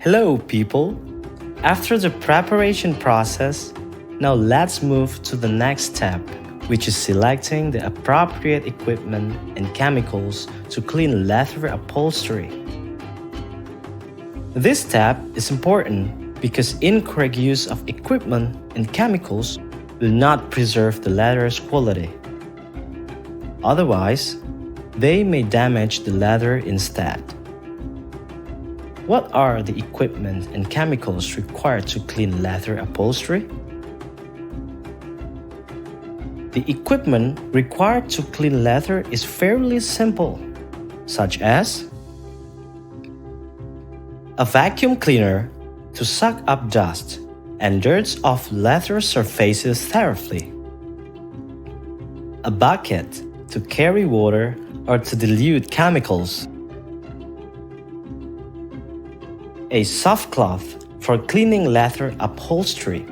Hello people! After the preparation process, now let's move to the next step, which is selecting the appropriate equipment and chemicals to clean leather upholstery. This step is important because incorrect use of equipment and chemicals will not preserve the leather's quality. Otherwise, they may damage the leather instead. What are the equipment and chemicals required to clean leather upholstery? The equipment required to clean leather is fairly simple, such as a vacuum cleaner to suck up dust and dirt off leather surfaces thoroughly, a bucket to carry water or to dilute chemicals, a soft cloth for cleaning leather upholstery,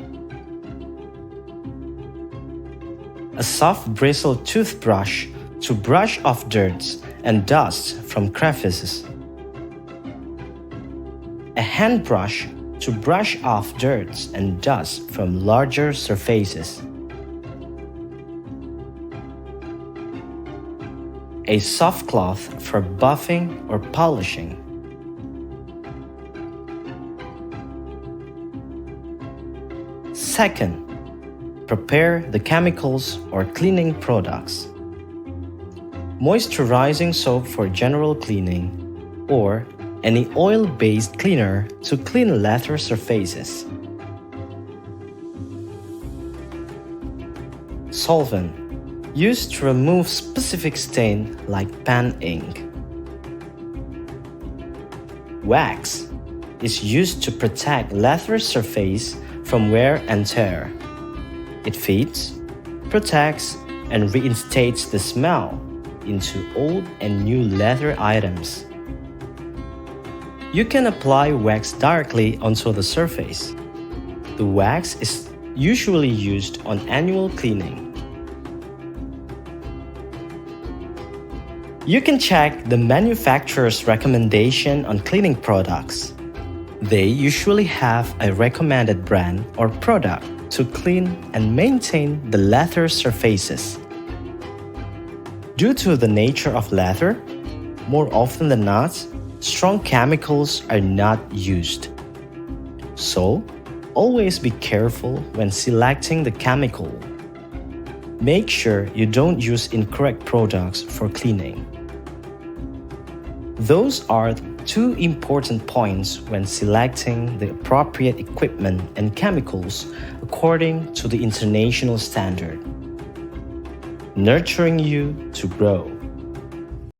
a soft bristle toothbrush to brush off dirt and dust from crevices, a hand brush to brush off dirt and dust from larger surfaces, a soft cloth for buffing or polishing, Second, prepare the chemicals or cleaning products. Moisturizing soap for general cleaning, or any oil-based cleaner to clean leather surfaces. Solvent, used to remove specific stain like pen ink. Wax is used to protect leather surface from wear and tear. It feeds, protects, and reinstates the smell into old and new leather items. You can apply wax directly onto the surface. The wax is usually used on annual cleaning. You can check the manufacturer's recommendation on cleaning products. They usually have a recommended brand or product to clean and maintain the leather surfaces. Due to the nature of leather, more often than not, strong chemicals are not used. So, always be careful when selecting the chemical. Make sure you don't use incorrect products for cleaning. Those are two important points when selecting the appropriate equipment and chemicals according to the international standard, nurturing you to grow.